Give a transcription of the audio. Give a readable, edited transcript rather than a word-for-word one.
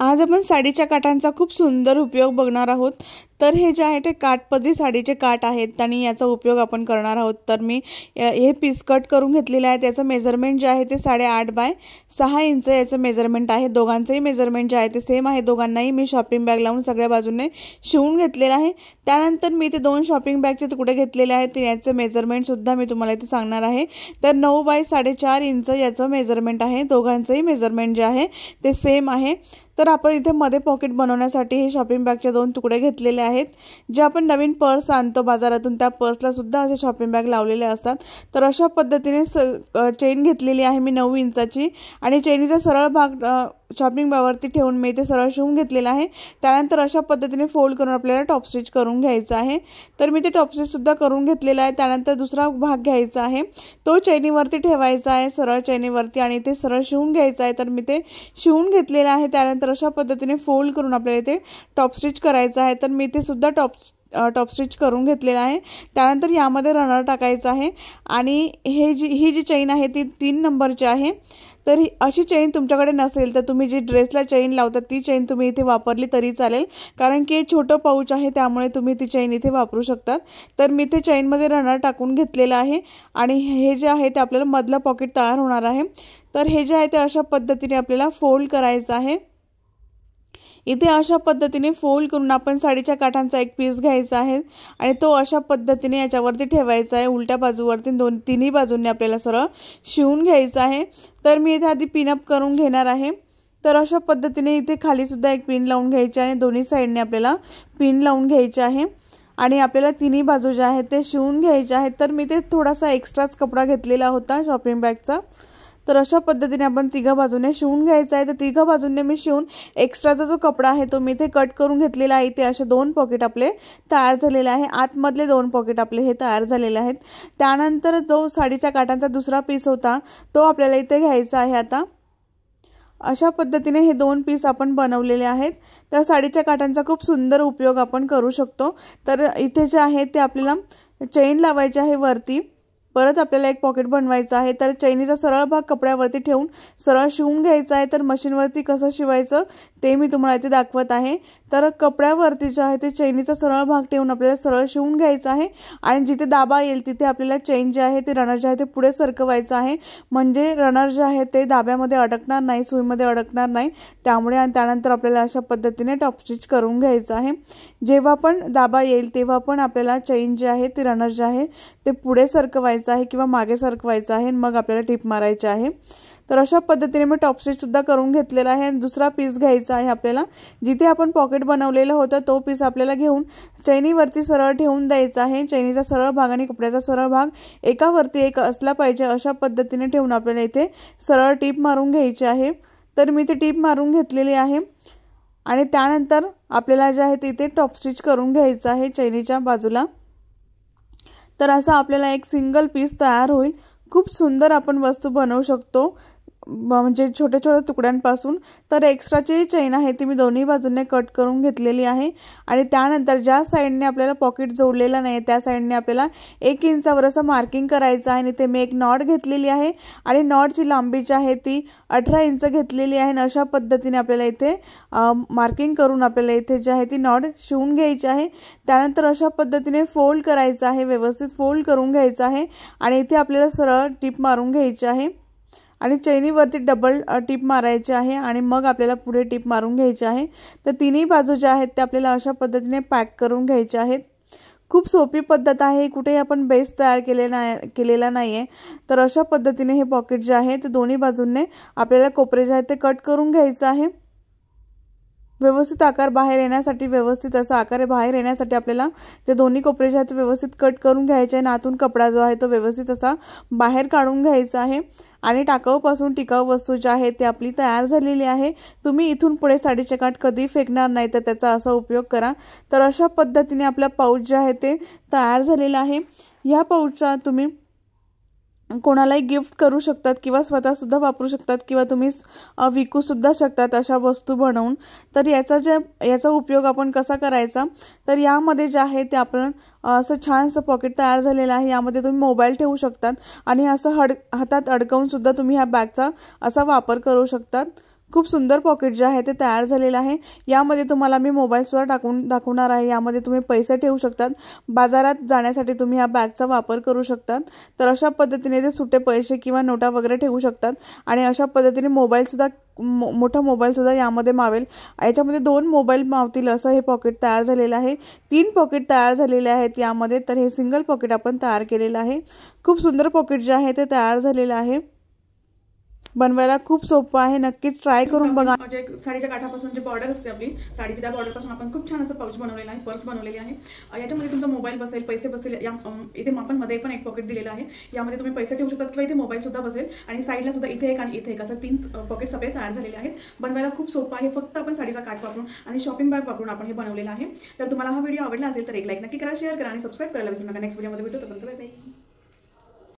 आज आपण साडीच्या काठांचा खूप सुंदर उपयोग बघणार आहोत। तर हे जे आहे ते काठपदरी साडीचे काठ आहेत आणि याचा उपयोग आपण करणार आहोत। तर मी हे पीस कट करून घेतलेले आहे। त्याचं मेजरमेंट जे आहे ते 8.5 बाय 6 इंच याचं मेजरमेंट आहे। दोघांचेही मेजरमेंट जे आहे ते सेम आहे। दोघांनाही मी शॉपिंग बॅग लावून सगळ्या बाजूने शिवून घेतलेला आहे। त्यानंतर मी ते 2 शॉपिंग बॅगचे तुकडे घेतलेले आहेत। याचे मेजरमेंट सुद्धा मी तुम्हाला इथे सांगणार आहे। तर 9 बाय 4.5 इंच याचं मेजरमेंट आहे। दोघांचेही मेजरमेंट जे आहे ते सेम आहे। तर आपण इथे मध्ये पॉकेट बनवण्यासाठी हे शॉपिंग बॅगचे 2 तुकडे घेतलेले आहेत। जे आपण नवीन पर्स आणतो बाजारातून त्या पर्सला सुद्धा असे शॉपिंग बॅग लावलेले असतात। तर अशा पद्धतीने चेन घेतलेली आहे मी 9 इंचाची आणि चेनीचा सरळ भाग शॉपिंग बॅगवरती ठेवून मी ते सरळ शिवून घेतलेला आहे। त्यानंतर अशा पद्धतीने फोल्ड करून आपल्याला टॉप स्टिच करून घ्यायचा आहे। तर मी ते टॉप स्टिच सुद्धा करून घेतलेला आहे। त्यानंतर दुसरा भाग घ्यायचा आहे तो चेनीवरती ठेवायचा आहे सरळ चेनीवरती आणि ते सरळ शिवून घ्यायचा आहे। तर मी ते शिवून घेतलेला आहे। त्यानंतर अशा पद्धतीने फोल्ड करून आपल्याला ते टॉप स्टिच करायचं आहे। तर मी ते सुद्धा टॉप स्टिच करून घेतलेला आहे। त्यानंतर यामध्ये रनर टाकायचा आहे आणि ही जी चेन आहे ती 3 नंबरची आहे। तर अशी चेन तुमच्याकडे नसेल तर तुम्ही जी ड्रेसला चेन लावता ती चेन तुम्ही इथे वापरली तरी चालेल, कारण की हे छोटं पाऊच आहे त्यामुळे तुम्ही ती चेन इथे वापरू शकतात। तर मी ते चेनमध्ये रनर टाकून घेतलेला आहे आणि हे जे आहे ते आपल्याला मधलं पॉकेट तयार होणार आहे। तर हे जे आहे ते अशा पद्धतीने आपल्याला फोल्ड करायचं आहे। इथे अशा पद्धतीने फोल्ड करून आपण साडीच्या काठांचा एक पीस घ्यायचा आहे आणि तो अशा पद्धतीने याच्यावरती ठेवायचा आहे। उलट्या बाजूवरती तिन्ही बाजूंनी आपल्याला सरळ शिवून घ्यायचं आहे। तर मी इथे आधी पिन अप करून घेणार आहे। तर अशा पद्धतीने इथे खाली सुद्धा एक पिन लावून घ्यायची आणि दोन्ही साइडने आपल्याला पिन लावून घ्यायचे आहे आणि आपल्याला तिन्ही बाजू ज्या आहेत ते शिवून घ्यायचे आहेत। तर मी ते थोडासा एक्स्ट्राच कपडा घेतलेला होता शॉपिंग बॅगचा। तर अशा पद्धतीने आपण तिघा बाजूने शिवून घ्यायचा आहे। तर तिघा बाजूने मी शिवून एक्स्ट्राचा जो कपडा आहे तो मी इथे कट करून घेतलेला आहे। इथे असे 2 पॉकेट आपले तयार झालेले आहे। आतमधले 2 पॉकेट आपले हे तयार झालेले आहेत। त्यानंतर जो साडीच्या काठांचा दुसरा पीस होता तो आपल्याला इथे घ्यायचा आहे। आता अशा पद्धतीने हे 2 पीस आपण बनवलेले आहेत। त्या साडीच्या काठांचा खूप सुंदर उपयोग आपण करू शकतो। तर इथे जे आहे ते आपल्याला चेन लावायची आहे वरती, परत आपल्याला एक पॉकेट बनवायचा आहे। तर चेनीचा सरळ भाग कपड्यावरती ठेवून सरळ शिवून घ्यायचा आहे। तर मशीनवरती कसं शिवायचं ते मी तुम्हाला इथे दाखवत आहे। तर कपड्यावरती जे आहे ते चेनीचा सरळ भाग ठेवून आपल्याला सरळ शिवून घ्यायचा आहे आणि जिथे दाबा येईल तिथे आपल्याला चेन जे आहे ते रनर जे आहे ते पुढे सरकवायचं आहे, म्हणजे रनर जे आहे ते दाब्यामध्ये अडकणार नाही, सुईमध्ये अडकणार नाही त्यामुळे। आणि त्यानंतर आपल्याला अशा पद्धतीने टॉप स्टिच करून घ्यायचं आहे। जेव्हा पण दाबा येईल तेव्हा पण आपल्याला चेन जे आहे ते रनर जे आहे ते पुढे सरकवायचं आहे किंवा मागे सरकवायचं आहे, मग आपल्याला टिप मारायची आहे। तर अशा पद्धतीने मी टॉप स्टिच सुद्धा करून घेतलेला आहे। दुसरा पीस घ्यायचा आहे आपल्याला, जिथे आपण पॉकेट बनवलेलं होतं तो पीस आपल्याला घेऊन चैनीवरती सरळ ठेवून द्यायचा आहे। चैनीचा सरळ भाग आणि कपड्याचा सरळ भाग एकावरती एक असला पाहिजे अशा पद्धतीने ठेवून आपल्याला इथे सरळ टिप मारून घ्यायची आहे। तर मी ते टिप मारून घेतलेली आहे आणि त्यानंतर आपल्याला जे आहे ते इथे टॉप स्टिच करून घ्यायचं आहे चैनीच्या बाजूला। तर असा आपल्याला एक सिंगल पीस तयार होईल। खूप सुंदर आपण वस्तू बनवू शकतो म्हणजे छोट्या छोट्या तुकड्यांपासून। तर एक्स्ट्राची चेन आहे ती मी दोन्ही बाजूने कट करून घेतलेली आहे आणि त्यानंतर ज्या साइडने आपल्याला पॉकेट जोडलेला नाही त्या साइडने आपल्याला 1 इंचावर असं मार्किंग करायचं आहे आणि ते मी एक नॉट घेतलेली आहे आणि नॉटची लांबी जी आहे ती 18 इंच घेतलेली आहे। अशा पद्धतीने आपल्याला इथे मार्किंग करून आपल्याला इथे जे आहे ती नॉट शिवून घ्यायची आहे। त्यानंतर अशा पद्धतीने फोल्ड करायचं आहे, व्यवस्थित फोल्ड करून घ्यायचं आहे आणि इथे आपल्याला सरळ टिप मारून घ्यायची आहे आणि चैनीवरती डबल टिप मारायची आहे आणि मग आपल्याला पुढे टिप मारून घ्यायची आहे। तर तिन्ही बाजू ज्या आहेत ते आपल्याला अशा पद्धतीने पॅक करून घ्यायचे आहेत। खूप सोपी पद्धत आहे, कुठेही आपण बेस तयार केलेला नाहीये। तर अशा पद्धतीने हे पॉकेट जे आहे ते दोन्ही बाजूंनी आपल्याला कोपरे जे आहेत ते कट करून घ्यायचं आहे। व्यवस्थित आकार बाहेर येण्यासाठी, व्यवस्थित असा आकार बाहेर येण्यासाठी आपल्याला जे दोन्ही कोपरे जे आहेत ते व्यवस्थित कट करून घ्यायचे आहे। आतून कपडा जो आहे तो व्यवस्थित असा बाहेर काढून घ्यायचा आहे आणि टाकाऊपासून टिकाऊ वस्तू जी आहे ती आपली तयार झालेली आहे। तुम्ही इथून पुढे साडीचे काठ कधी फेकणार नाही तर त्याचा असा उपयोग करा। तर अशा पद्धतीने आपला पाऊच जे आहे ते तयार झालेला आहे। या पाऊचचा तुम्ही कोणालाही गिफ्ट करू शकतात किंवा स्वतः सुद्धा वापरू शकतात किंवा तुम्ही विकू सुद्धा शकतात अशा वस्तू बनवून। तर याचा उपयोग आपण कसा करायचा, तर यामध्ये जे आहे ते आपण असं छानसं पॉकेट तयार झालेलं आहे। यामध्ये तुम्ही मोबाईल ठेवू शकतात आणि असं हातात अडकवून सुद्धा तुम्ही ह्या बॅगचा असा वापर करू शकतात। खूप सुंदर पॉकेट जे आहे ते तयार झालेलं आहे। यामध्ये तुम्हाला मी मोबाईलसुद्धा टाकून दाखवणार आहे। यामध्ये तुम्ही पैसे ठेवू शकतात, बाजारात जाण्यासाठी तुम्ही या बॅगचा वापर करू शकतात। तर अशा पद्धतीने ते सुट्टे पैसे किंवा नोटा वगैरे ठेवू शकतात आणि अशा पद्धतीने मोबाईलसुद्धा मोठा मोबाईलसुद्धा यामध्ये मावेल। याच्यामध्ये 2 मोबाईल मावतील असं हे पॉकेट तयार झालेलं आहे। 3 पॉकेट तयार झालेले आहेत यामध्ये, तर हे सिंगल पॉकेट आपण तयार केलेलं आहे। खूप सुंदर पॉकेट जे आहे ते तयार झालेलं आहे, बनवायला खूप सोपं आहे, नक्कीच ट्राय करून बघा। जे साडीच्या काठापासून जे बॉर्डर असते आपली साडीची, त्या बॉर्डरपासून आपण खूप छान असं पाऊच बनवलेलं आहे, पर्स बनवलेली आहे। याच्यामध्ये तुमचा मोबाईल बसेल, पैसे बसेल। या इथे आपण मध्ये पण एक पॉकेट दिलेलं आहे, यामध्ये तुम्ही पैसे ठेवू शकतात किंवा इथे मोबाईल सुद्धा बसेल आणि साईडला सुद्धा इथे एक आणि इथे एक असं 3 पॉकेट्स आपले तयार झालेले आहेत। बनवायला खूप सोपं आहे, फक्त आपण साडीचा काठ वापरून आणि शॉपिंग बॅग वापरून आपण हे बनवलेलं आहे। तर तुम्हाला हा व्हिडिओ आवडला असेल तर एक लाईक नक्की करा, शेअर करा आणि सबस्क्राईब करायला विसरू नका। नेक्स्ट व्हिडिओमध्ये भेटू, तोपर्यंत बाय बाय।